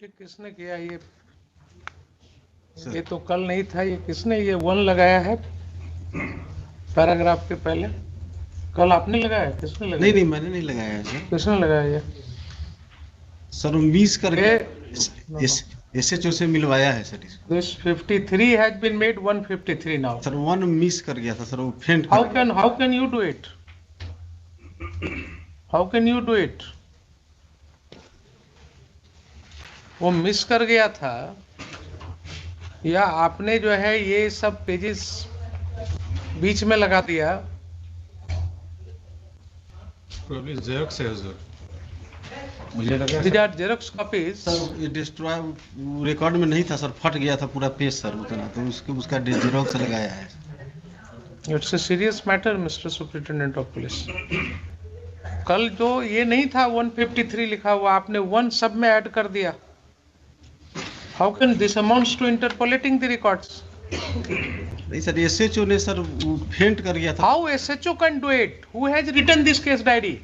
ये किसने किया ये तो कल नहीं था। ये किसने ये 1 लगाया है पैराग्राफ के पहले? कल आपने लगाया? किसने लगाया? नहीं नहीं, मैंने नहीं लगाया है सर। किसने लगाया ये? सर 20 करके ये SHO से मिलवाया है सर इसको। This 53 has been made 153 now. Sir 1 miss कर गया था सर, वो फेंट How can you do it? How can you do it? वो मिस कर गया था या आपने जो है ये सब पेजेस बीच में लगा दिया? Probably Xerox है सर, मुझे लगा These are Xerox copies. Sir. ये डिस्ट्रॉय रिकॉर्ड में नहीं था सर, फट गया था पूरा पेज सर उतना, तो उसका जेरोक्स लगाया है। It's a serious matter, Mr. Superintendent of Police. कल जो ये नहीं था 153 लिखा हुआ, आपने 1 सब में ऐड कर दिया. How can this amounts to interpolating the records? नहीं सर, SHO ने सर वो फेंट कर गया था। How SHO can do it? Who has written this case diary?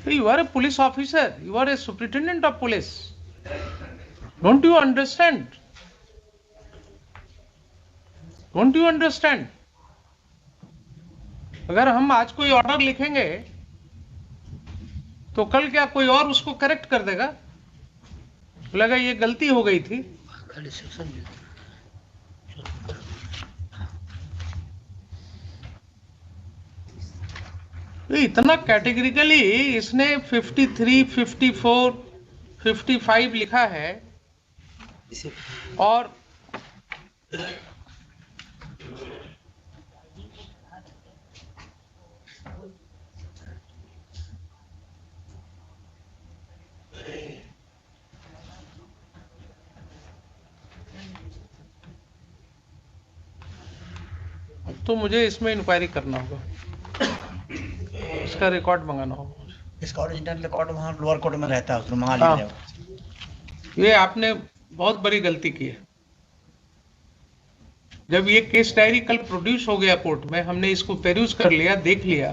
You are a police officer. You are a superintendent of police. Don't you understand? Don't you understand? अगर हम आज कोई ऑर्डर लिखेंगे तो कल क्या कोई और उसको करेक्ट कर देगा? लगा ये गलती हो गई थी। तो इतना कैटेगरिकली इसने 53, 54, 55 लिखा है और तो मुझे इसमें इंक्वायरी करना होगा, इसका रिकॉर्ड मंगाना होगा। इसका ओरिजिनल रिकॉर्ड वहाँ लोअर कोर्ट में रहता है, उसको मंगा लीजिएगा। ये आपने बहुत बड़ी गलती की है। जब ये केस डायरी कल प्रोड्यूस हो गया कोर्ट में, हमने इसको पेरूज कर लिया, देख लिया,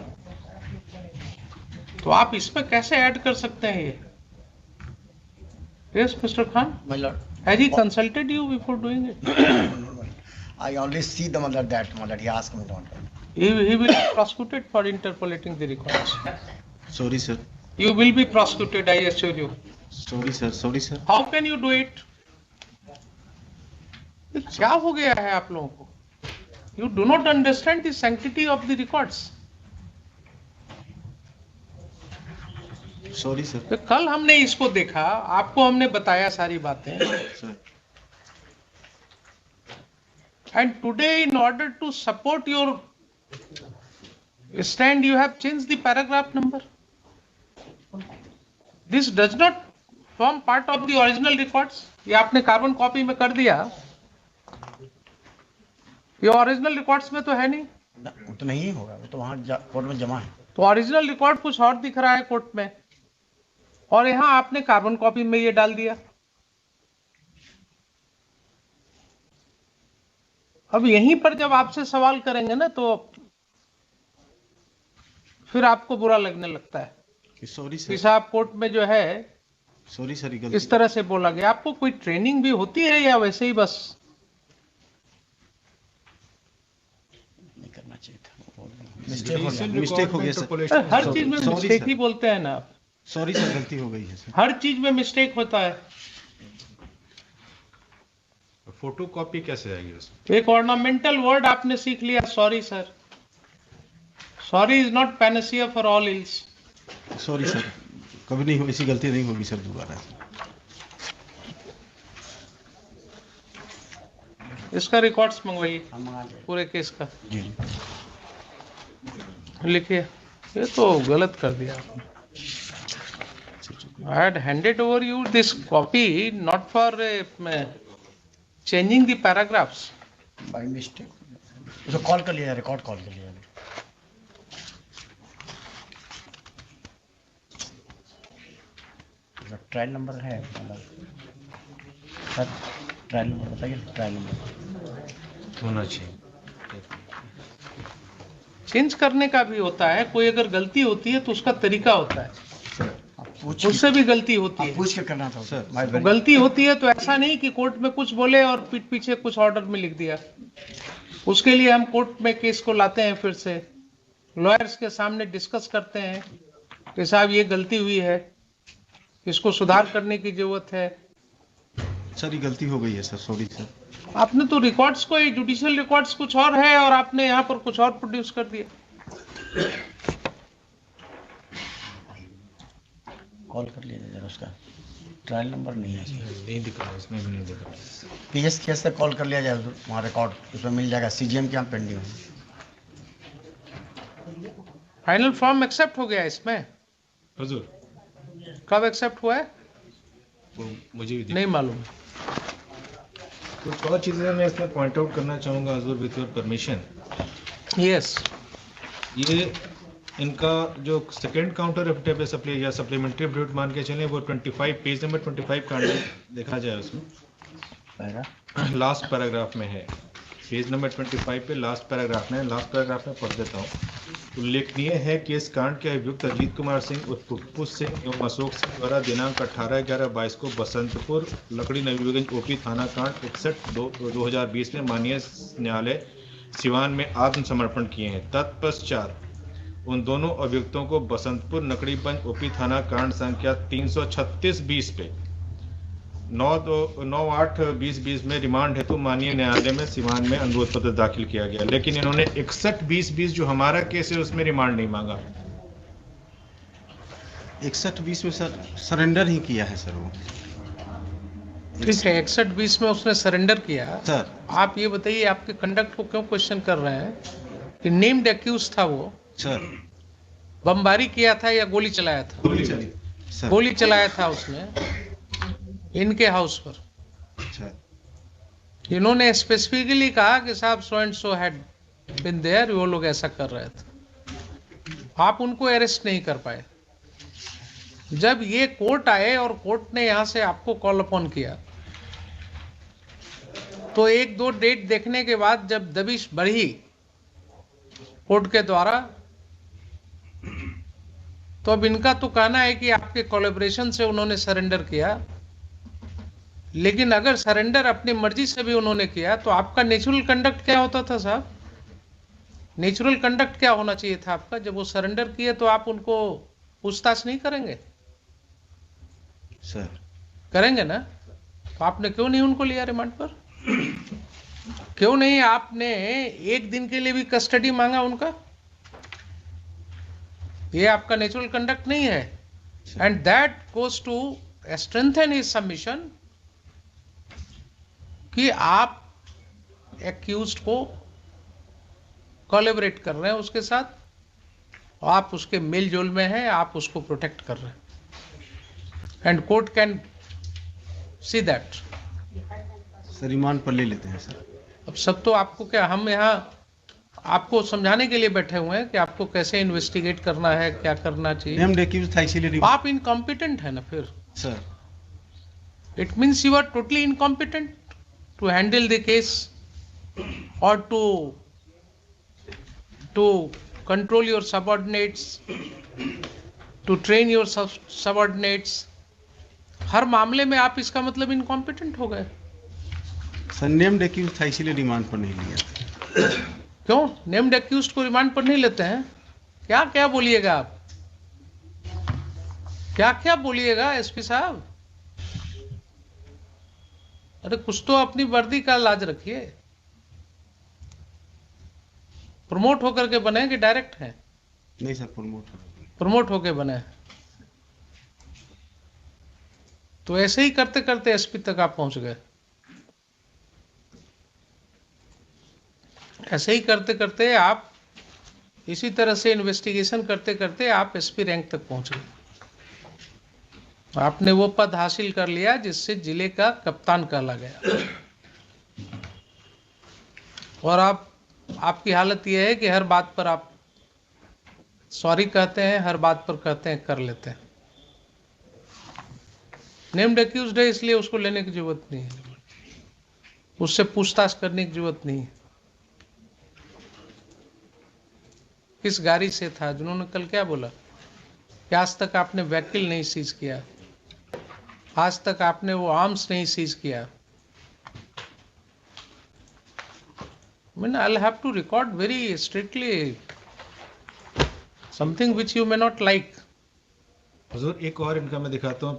तो आप इसमें कैसे ऐड कर सकते हैं ये? Yes mister Khan, My lord, has he consulted you before doing it? I only see the mother that mother. He asked me not. He will be prosecuted for interpolating the records. Sorry sir, You will be prosecuted, I assure you. Sorry sir, sorry sir. How can you do it? ये क्या हो गया है आप लोगों को? You do not understand the sanctity of the records. Sorry sir. तो कल हमने इसको देखा, आपको हमने बताया सारी बातें, sir and today in order to support your stand you have changed the paragraph number. This does not form part of the original records. ये आपने कार्बन कॉपी में कर दिया, ये ओरिजिनल रिकॉर्ड्स में तो है नहीं। वो तो नहीं होगा, वो तो वहाँ कोर्ट में जमा है। तो ओरिजिनल रिकॉर्ड कुछ और दिख रहा है कोर्ट में, और यहाँ आपने कार्बन कॉपी में ये डाल दिया। अब यहीं पर जब आपसे सवाल करेंगे ना, तो फिर आपको बुरा लगने लगता है सॉरी कि सर, साहब कोर्ट में जो है सॉरी सर, इस तरह से बोला गया। आपको कोई ट्रेनिंग भी होती है या वैसे ही बस? नहीं करना चाहिए था, मिस्टेक हो गया सर। हर चीज में Sorry, मिस्टेक sir. ही बोलते हैं ना आप। सॉरी सर, गलती हो गई है सर। हर चीज में मिस्टेक होता है। फोटो कॉपी कैसे आएगी उसमें? एक ऑर्नामेंटल वर्ड आपने सीख लिया, sorry sir. Sorry is not Panacea for all ills. Sorry sir, कभी नहीं हो, ऐसी गलती नहीं होगी सर दोबारा। इसका रिकॉर्ड्स मंगवाइए हम मंगा लेंगे। पूरे केस का, जी लिखिए। ये तो गलत कर दिया आपने। I had handed over you this copy not for changing the paragraphs. By mistake उसको कॉल कर लिया, रिकॉर्ड कॉल कर लिया। ट्रायल नंबर है सर, ट्रायल नंबर बताइए। ट्रायल नंबर होना चाहिए। चेंज करने का भी होता है, कोई अगर गलती होती है तो उसका तरीका होता है। पूछ उससे भी गलती होती है। पूछ के करना था सर, भाई तो बहन। गलती होती है तो ऐसा नहीं कि कोर्ट में कुछ बोले और पीठ पीछे कुछ ऑर्डर में लिख दिया। उसके लिए हम कोर्ट में केस को लाते हैं, फिर से लॉयर्स के सामने डिस्कस करते हैं कि साहब ये गलती हुई है, इसको सुधार करने की जरूरत है। सर ये गलती हो गई है सर, सॉरी सर। आपने तो रिकॉर्ड्स को, जुडिशियल रिकॉर्ड्स कुछ और है और आपने यहाँ पर कुछ और प्रोड्यूस कर दिया। कॉल कर लीजिए जरा, उसका ट्रायल नंबर नहीं है नहीं दिख रहा, इसमें भी नहीं दिख रहा। पीएस केस से कॉल कर लिया जाए, वहाँ रिकॉर्ड उसमें मिल जाएगा। सीजीएम के यहाँ पेंडिंग है। फाइनल फॉर्म एक्सेप्ट हो गया इसमें? हुजूर कब एक्सेप्ट हुआ है? वो मुझे भी नहीं मालूम। कुछ और चीज़ें मैं इसमें पॉइंट आउट करना चाहूँगा हुजूर, विथ योर परमिशन। यस, ये इनका जो सेकंड काउंटर एफिडेविट सप्लाई या सप्लीमेंट्री एफिडेविट मान के चलें, वो 25 पेज नंबर 25 का देखा जाए उसमें लास्ट पैराग्राफ में है। पेज नंबर 25 पे लास्ट पैराग्राफ में, लास्ट पैराग्राफ में पढ़ देता हूँ। उल्लेखनीय है कि इस कांड के अभियुक्त अजीत कुमार सिंह उर्फ पुप्पू सिंह एवं अशोक सिंह द्वारा दिनांक 18/11/22 को बसंतपुर लकड़ी नवीगंज ओपी थाना कांड 61/2020 में माननीय न्यायालय सिवान में आत्मसमर्पण किए हैं। तत्पश्चात उन दोनों अभियुक्तों को बसंतपुर नकड़ीगंज ओपी थाना कांड संख्या 336/20 पे 9/8/2020 में रिमांड हेतु माननीय न्यायालय में सिवान में अनुरोध पत्र दाखिल किया गया, लेकिन इन्होंने 61/2020 जो हमारा केस है उसमें रिमांड नहीं मांगा। 61/20 में सर सरेंडर ही किया है सर वो। ठीक है, 61/20 में उसने सरेंडर किया। सर आप ये बताइए, आपके कंडक्ट को क्यों क्वेश्चन कर रहे हैं कि नेम्ड एक्यूज था वो, सर बमबारी किया था या गोली चलाया था? गोली चली सर। गोली चलाया था उसने इनके हाउस पर। अच्छा इन्होंने स्पेसिफिकली कहा कि साहब so and so had been there, वो लोग ऐसा कर रहे थे। आप उनको अरेस्ट नहीं कर पाए। जब ये कोर्ट आए और कोर्ट ने यहां से आपको कॉल अपॉन किया, तो 1-2 डेट देखने के बाद जब दबिश बढ़ी कोर्ट के द्वारा, तो अब इनका तो कहना है कि आपके कोलैबोरेशन से उन्होंने सरेंडर किया, लेकिन अगर सरेंडर अपनी मर्जी से भी उन्होंने किया तो आपका नेचुरल कंडक्ट क्या होता था साहब? नेचुरल कंडक्ट क्या होना चाहिए था आपका? जब वो सरेंडर किए तो आप उनको पूछताछ नहीं करेंगे? सर करेंगे ना? तो आपने क्यों नहीं उनको लिया रिमांड पर? क्यों नहीं आपने 1 दिन के लिए भी कस्टडी मांगा उनका? ये आपका नेचुरल कंडक्ट नहीं है। And that goes to strengthen his submission कि आप एक्यूज्ड को कोलैबोरेट कर रहे हैं उसके साथ, आप उसके मेल जोल में हैं, आप उसको प्रोटेक्ट कर रहे हैं। And court can see that. Sir remand पर ले लेते हैं सर। अब सब तो आपको क्या, हम यहाँ आपको समझाने के लिए बैठे हुए हैं कि आपको कैसे इन्वेस्टिगेट करना है, क्या करना चाहिए। नेम्ड एक्यूज था इसीलिए आप इनकॉम्पिटेंट है ना फिर। Sir. It means you are totally incompetent to handle the case और to control your subordinates, to train your subordinates। हर मामले में आप इसका मतलब इनकॉम्पिटेंट हो गए। सर नेम्ड एक्यूज था इसीलिए रिमांड पर नहीं लिया। क्यों नेम्ड एक्यूज्ड को रिमांड पर नहीं लेते हैं? क्या क्या बोलिएगा आप, क्या क्या बोलिएगा एसपी साहब? अरे कुछ तो अपनी वर्दी का लाज रखिए। प्रमोट होकर के बने कि डायरेक्ट है? नहीं सर प्रमोट होकर बने। तो ऐसे ही करते करते एसपी तक आप पहुंच गए। ऐसे ही करते करते आप, इसी तरह से इन्वेस्टिगेशन करते करते आप एसपी रैंक तक पहुंच गए। आपने वो पद हासिल कर लिया जिससे जिले का कप्तान कहला गया। और आपकी हालत यह है कि हर बात पर आप सॉरी कहते हैं, हर बात पर कहते हैं कर लेते हैं। नेम्ड एक्यूज्ड है इसलिए उसको लेने की जरूरत नहीं है, उससे पूछताछ करने की जरूरत नहीं है। किस गाड़ी से था? जिन्होंने कल क्या बोला, कि आज तक आपने व्हीकल नहीं सीज किया, आज तक आपने वो आर्म्स नहीं सीज किया। I mean, I'll have to record very strictly something which you may not like. हुजूर एक और इनका मैं दिखाता हूँ,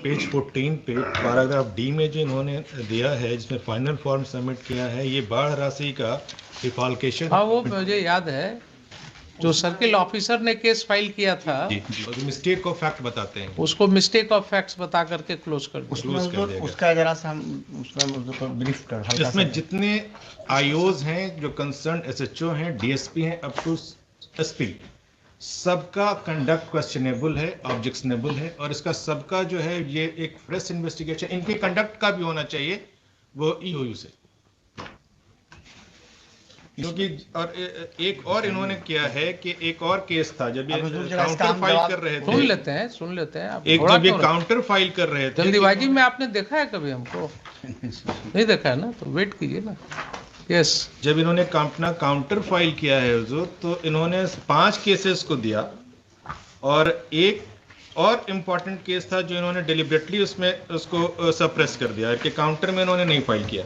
पेज 14 पे पैराग्राफ डी में जो इन्होंने दिया है, जिसमें फाइनल फॉर्म सबमिट किया है, ये बाढ़ राशि का डिफॉल्केशन। हाँ, वो मुझे याद है, जो सर्किल ऑफिसर ने केस फाइल किया था, मिस्टेक ऑफ फैक्ट बताते हैं, उसको मिस्टेक ऑफ फैक्ट्स बता करके क्लोज कर दिया। उसका जरा सा हम उसको ब्रीफ कर हल्का सा। इसमें जितने आईओज हैं, जो कंसर्न एसएचओ हैं, डीएसपी हैं, अप टू एसपी, सबका कंडक्ट क्वेश्चनेबल है, ऑब्जेक्शनेबल है, और इसका सबका जो है ये एक फ्रेश इन्वेस्टिगेशन इनके कंडक्ट का भी होना चाहिए, वो ईओयू से। क्योंकि और एक और इन्होंने किया है कि एक और केस था, जब ये काउंटर फाइल कर रहे थे, सुन लेते हैं आप। एक जब ये काउंटर फाइल कर रहे थे, जल्दीबाजी में आपने देखा है कभी हमको? नहीं देखा है ना, तो वेट कीजिए ना। यस, जब इन्होंने अपना काउंटर फाइल किया है हुजूर, तो इन्होंने 5 केसेस को दिया, और एक और इम्पोर्टेंट केस था जो इन्होंने डिलिबरेटली उसमें उसको सप्रेस कर दिया कि काउंटर में इन्होंने नहीं फाइल किया।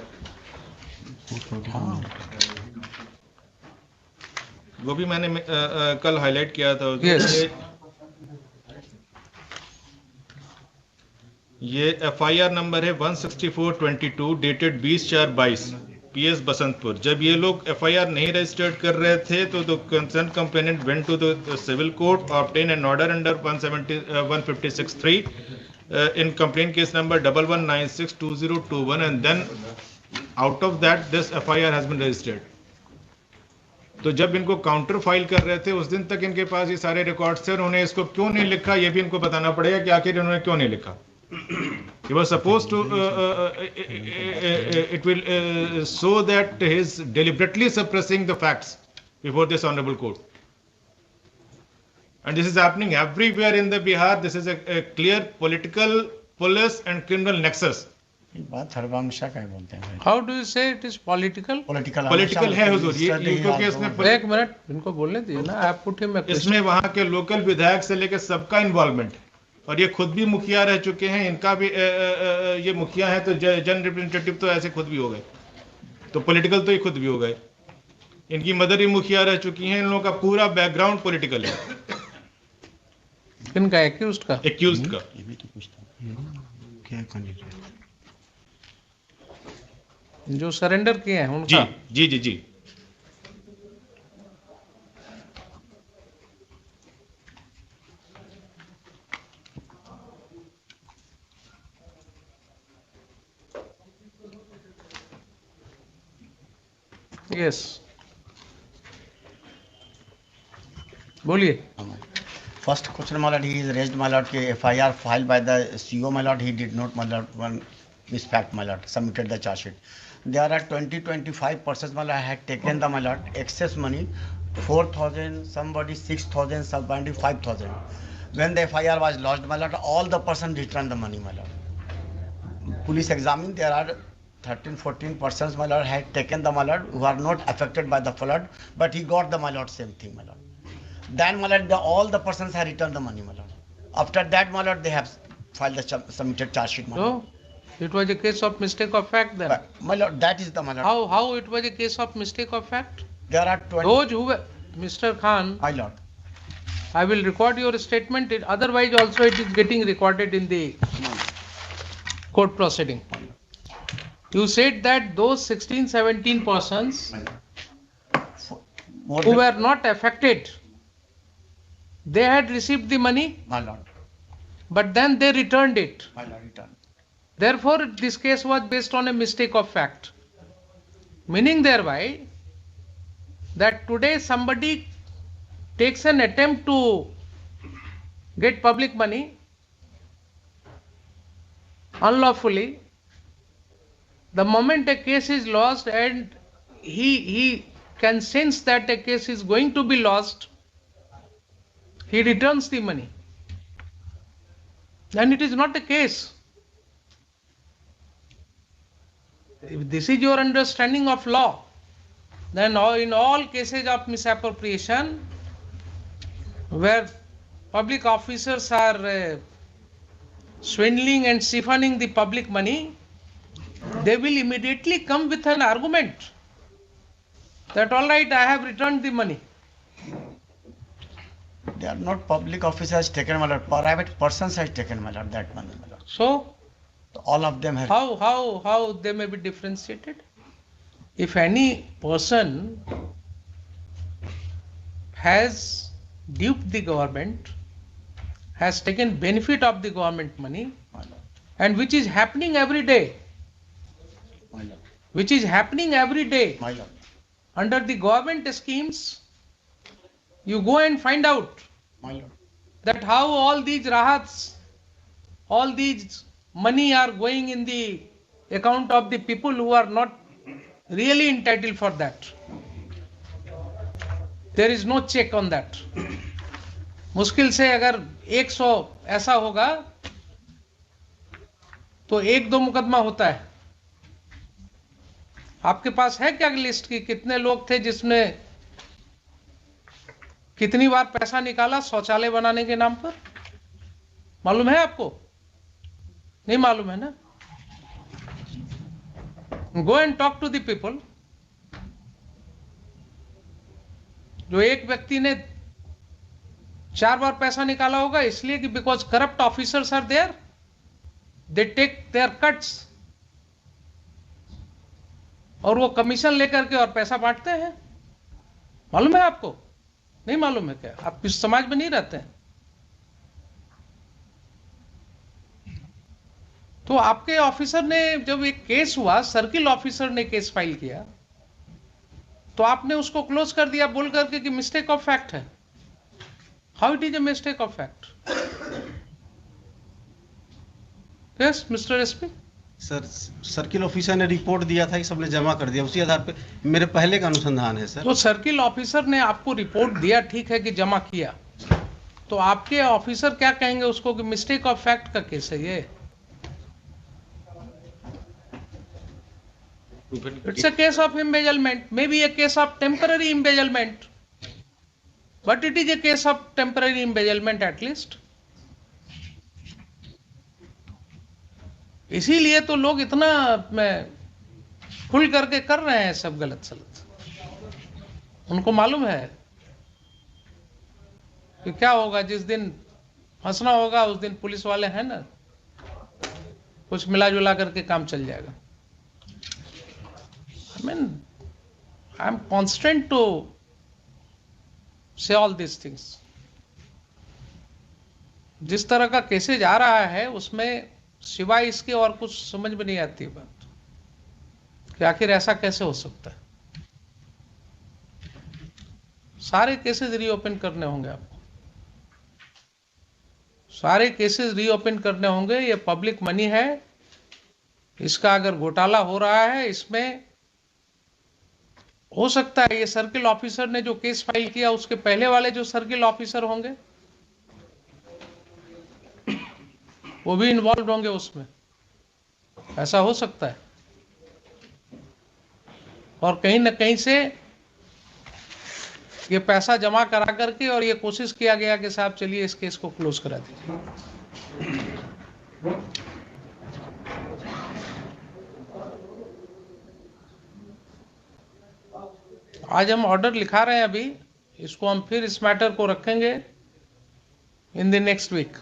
वो भी मैंने कल हाईलाइट किया था। yes. ये एफआईआर नंबर है 164/22 डेटेड 20/4/22 पीएस बसंतपुर। जब ये लोग एफआईआर नहीं रजिस्टर्ड कर रहे थे, तो the concern complainant went to the civil court, obtain an order under 156(3) in complaint case number 11962021, and then out of that this FIR has been registered. तो जब इनको काउंटर फाइल कर रहे थे, उस दिन तक इनके पास ये सारे रिकॉर्ड्स थे, उन्होंने इसको क्यों नहीं लिखा, ये भी इनको बताना पड़ेगा कि आखिर इन्होंने क्यों नहीं लिखा। He was supposed to it will show that he is deliberately suppressing the facts before this honorable court, and this is happening everywhere in the Bihar. This is a clear political, police and criminal nexus. बात हरवंशा का बोलते हैं। How do you say it is political? Political है हुजूर, ये क्योंकि इसमें एक minute इनको बोलने दिए ना, आप पुट हिम। इसमें वहाँ के लोकल विधायक से लेकर सबका इन्वॉल्वमेंट, और ये खुद भी मुखिया रह चुके हैं, इनका भी ये मुखिया है, तो जन रिप्रेजेंटेटिव तो ऐसे खुद भी हो गए, तो पॉलिटिकल तो ये खुद भी हो गए। इनकी मदर भी मुखिया रह चुकी हैं, इन लोगों का पूरा बैकग्राउंड पॉलिटिकल है। किनका? एक्यूज्ड का। एक्यूज्ड का। ये भी तो पूछता क्या कैंडिडेट जो सरेंडर किए हैं उनका। जी जी जी जी। यस, बोलिए। First question, my lord, he is raised, my lord, FIR filed by the CO, my lord, he did not, my lord, one misfact, my lord, submitted the charge sheet. There are 20-25 persons, my lord, had taken the, my lord, excess money, 4,000, somebody 6,000, somebody 5,000. When the FIR was lodged, my lord, all the persons returned the money, my lord. Police examined, there are 13-14 persons, my lord, had taken the, my lord, who are not affected by the flood, but he got the, my lord, same thing, my lord. Then, my lord, all the persons have returned the money, my lord. After that, my lord, they have filed the submitted charge sheet, my lord. So, it was a case of mistake of fact then. But, my lord, that is the, my lord. How it was a case of mistake of fact? There are 20. Those who were, Mr. Khan, My lord. I will record your statement. Otherwise, also it is getting recorded in the court proceeding. You said that those 16-17 persons who were not affected, they had received the money, My lord. but then they returned it. My lord, return. Therefore, this case was based on a mistake of fact. Meaning thereby that today somebody takes an attempt to get public money unlawfully. The moment a case is lost and he can sense that a case is going to be lost, he returns the money. And it is not a case. If this is your understanding of law, then in all cases of misappropriation, where public officers are swindling and siphoning the public money, they will immediately come with an argument that all right, I have returned the money. They are not public officers taken, my lord. Private persons has taken, my lord, that money, my lord. So All of them have. how they may be differentiated? If any person has duped the government, has taken benefit of the government money, My lord, and which is happening every day, my lord, which is happening every day my lord. under the government schemes, you go and find out My lord. that how all these rahats, all these money are going in the account of the people who are not really entitled for that. There is no check on that. मुश्किल से अगर 100 ऐसा होगा तो 1-2 मुकदमा होता है. आपके पास है क्या लिस्ट की कितने लोग थे जिसने कितनी बार पैसा निकाला शौचालय बनाने के नाम पर? मालूम है आपको? नहीं मालूम है ना? Go and talk to the people. जो एक व्यक्ति ने 4 बार पैसा निकाला होगा इसलिए कि because corrupt officers are there, they take their cuts, और वो कमीशन लेकर के और पैसा बांटते हैं. मालूम है आपको? नहीं मालूम है क्या? आप इस समाज में नहीं रहते हैं. तो आपके ऑफिसर ने जब एक केस हुआ, सर्किल ऑफिसर ने केस फाइल किया, तो आपने उसको क्लोज कर दिया बोल करके कि मिस्टेक ऑफ फैक्ट है. How it is a mistake of fact? Yes mister SP. Sir circle officer ने रिपोर्ट दिया था कि सबने जमा कर दिया, उसी आधार पे मेरे पहले का अनुसंधान है सर. तो सर्किल ऑफिसर ने आपको रिपोर्ट दिया, ठीक है कि जमा किया, तो आपके ऑफिसर क्या कहेंगे उसको कि मिस्टेक ऑफ फैक्ट का केस है ये? It's a case of embezzlement, maybe a case of temporary embezzlement, but it is a case of temporary embezzlement at least. इसीलिए तो लोग इतना खुल करके कर रहे हैं सब गलत सलत. उनको मालूम है कि क्या होगा, जिस दिन फंसना होगा उस दिन पुलिस वाले हैं ना, कुछ मिला जुला करके काम चल जाएगा. I mean, I'm constant to say all these things. जिस तरह का केसेज आ रहा है उसमें सिवाय इसके और कुछ समझ में नहीं आती बात कि आखिर ऐसा कैसे हो सकता है. सारे केसेस रीओपन करने होंगे आपको, सारे केसेस रीओपन करने होंगे. ये पब्लिक मनी है, इसका अगर घोटाला हो रहा है, इसमें हो सकता है ये सर्किल ऑफिसर ने जो केस फाइल किया उसके पहले वाले जो सर्किल ऑफिसर होंगे वो भी इन्वॉल्व होंगे उसमें, ऐसा हो सकता है. और कहीं ना कहीं से ये पैसा जमा करा करके और ये कोशिश किया गया कि साहब चलिए इस केस को क्लोज करा दीजिए. आज हम ऑर्डर लिखा रहे हैं, अभी इसको हम फिर इस मैटर को रखेंगे इन द नेक्स्ट वीक.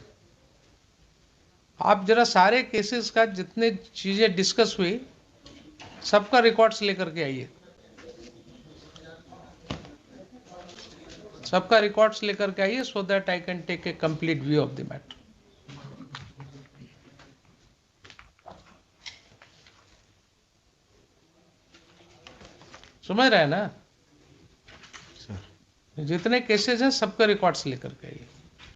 आप जरा सारे केसेस का जितने चीजें डिस्कस हुई सबका रिकॉर्ड्स लेकर के आइए, सबका रिकॉर्ड्स लेकर के आइए, so that I can take a complete view of the matter. समझ रहे हैं ना? जितने केसेस हैं सबका रिकॉर्ड्स लेकर के आइए.